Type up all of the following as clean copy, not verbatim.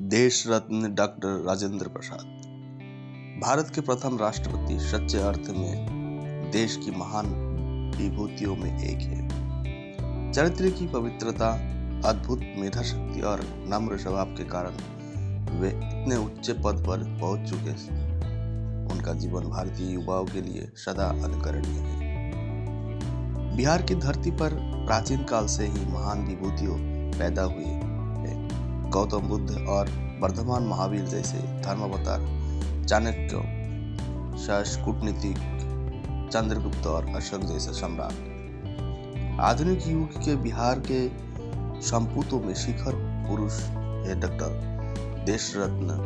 देश रत्न डॉक्टर राजेंद्र प्रसाद भारत के प्रथम राष्ट्रपति सच्चे अर्थ में देश की महान विभूतियों में एक है। चरित्र की पवित्रता, अद्भुत मेधा शक्ति और नम्र स्वभाव के कारण वे इतने उच्च पद पर पहुंच चुके हैं। उनका जीवन भारतीय युवाओं के लिए सदा अनुकरणीय है। बिहार की धरती पर प्राचीन काल से ही महान विभूतियों पैदा हुए हैं। गौतम बुद्ध और वर्धमान महावीर जैसे धर्मावतार, चाणक्य, शासक, कूटनीतिक, चंद्रगुप्त और अशोक जैसे सम्राट। आधुनिक युग के बिहार के संपूतों में शिखर पुरुष है डॉक्टर देश रत्न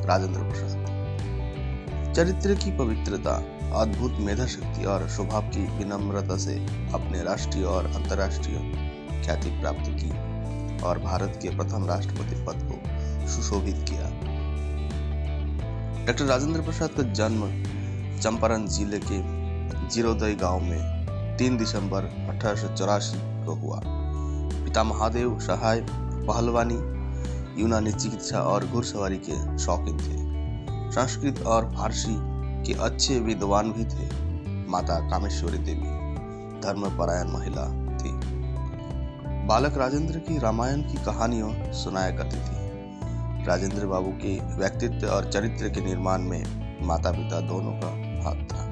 राजेंद्र प्रसाद। चरित्र की पवित्रता, अद्भुत मेधा शक्ति और स्वभाव की विनम्रता से अपने राष्ट्रीय और अंतर्राष्ट्रीय ख्याति प्राप्त की और भारत के प्रथम राष्ट्रपति पद को सुशोभित किया। डॉक्टर राजेंद्र प्रसाद का जन्म चंपारण जिले के जीरोदय गांव में 3 दिसंबर 1884 को हुआ। पिता महादेव सहाय पहलवानी, यूनानी चिकित्सा और घुड़सवारी के शौकीन थे। संस्कृत और फारसी के अच्छे विद्वान भी थे। माता कामेश्वरी देवी धर्मपरायण महिला थी। बालक राजेंद्र की रामायण की कहानियों सुनाया करती थी। राजेंद्र बाबू के व्यक्तित्व और चरित्र के निर्माण में माता पिता दोनों का हाथ था।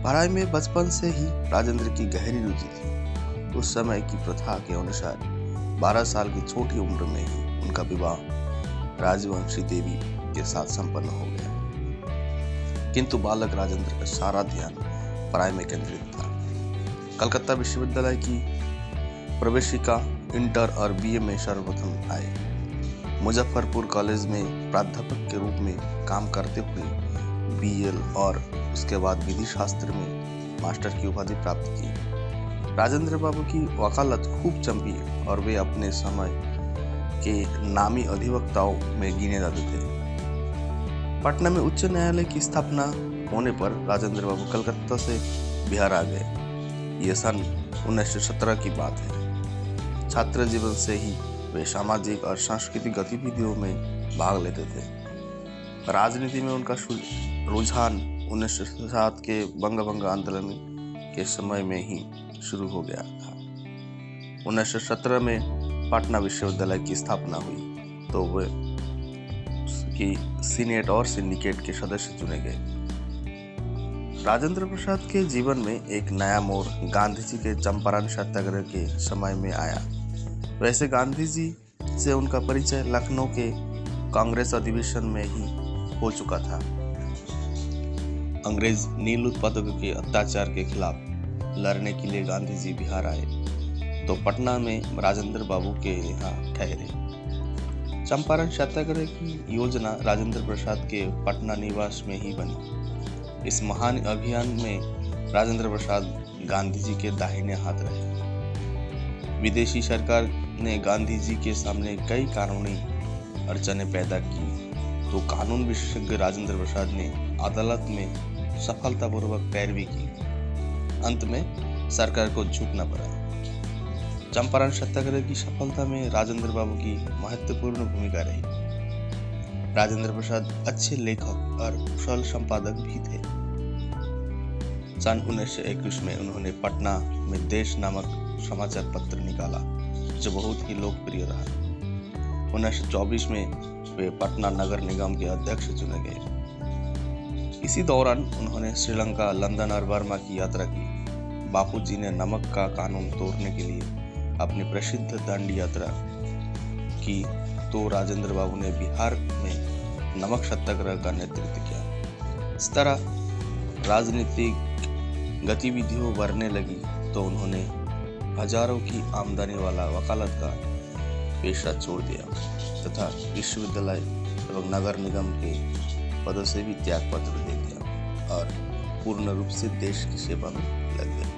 पढ़ाई में बचपन से ही राजेंद्र की गहरी रुचि थी। उस समय की प्रथा के अनुसार 12 साल की छोटी उम्र में ही उनका विवाह राजवंशी देवी के साथ संपन्न हो गया। किंतु बालक राजेंद्र का सारा ध्यान पढ़ाई में केंद्रित था। कलकत्ता विश्वविद्यालय की प्रवेशिका इंटर और बीए में सर्वप्रथम आए। मुजफ्फरपुर कॉलेज में प्राध्यापक के रूप में काम करते हुए बीएल और उसके बाद विधि शास्त्र में मास्टर की उपाधि प्राप्त की। राजेंद्र बाबू की वकालत खूब चमकी और वे अपने समय के नामी अधिवक्ताओं में गिने जाते थे। पटना में उच्च न्यायालय की स्थापना होने पर राजेंद्र बाबू कलकत्ता से बिहार आ गए। यह सन 1917 की बात है। छात्र जीवन से ही वे सामाजिक और सांस्कृतिक गतिविधियों में भाग लेते थे। राजनीति में उनका रुझान 1907 के बंग आंदोलन के समय में ही शुरू हो गया था। 1917 में पटना विश्वविद्यालय की स्थापना हुई तो वे उसकी सीनेट और सिंडिकेट के सदस्य चुने गए। राजेंद्र प्रसाद के जीवन में एक नया मोड़ गांधी जी के चंपारण सत्याग्रह के समय में आया। वैसे गांधी जी से उनका परिचय लखनऊ के कांग्रेस अधिवेशन में ही हो चुका था। अंग्रेज नील उत्पादकों के अत्याचार के खिलाफ लड़ने के लिए गांधी जी बिहार आए तो पटना में राजेंद्र बाबू के यहाँ ठहरे। चंपारण सत्याग्रह की योजना राजेंद्र प्रसाद के पटना निवास में ही बनी। इस महान अभियान में राजेंद्र प्रसाद गांधी जी के दाहिने हाथ रहे। विदेशी सरकार ने गांधी जी के सामने कई कानूनी अड़चनें पैदा की तो कानून विशेषज्ञ राजेंद्र प्रसाद ने अदालत में सफलतापूर्वक पैरवी की। अंत में सरकार को झुकना पड़ा। चंपारण सत्याग्रह की सफलता में राजेंद्र बाबू की महत्वपूर्ण भूमिका रही। राजेंद्र प्रसाद अच्छे लेखक और कुशल संपादक भी थे। सन 1921 में उन्होंने पटना में देश नामक समाचार पत्र निकाला जो बहुत ही लोकप्रिय रहा। 1924 में वे पटना नगर निगम के अध्यक्ष चुने गए। इसी दौरान उन्होंने श्रीलंका, लंदन और बर्मा की यात्रा की। बापूजी ने नमक का कानून तोड़ने के लिए अपनी प्रसिद्ध दांडी यात्रा की तो राजेंद्र बाबू ने बिहार में नमक सत्याग्रह का नेतृत्व किया। इस तरह राजनीतिक गतिविधियों बढ़ने लगी तो उन्होंने हजारों की आमदनी वाला वकालत का पेशा छोड़ दिया तथा विश्वविद्यालय एवं नगर निगम के पदों से भी त्याग पत्र दे दिया और पूर्ण रूप से देश की सेवा में लग गए।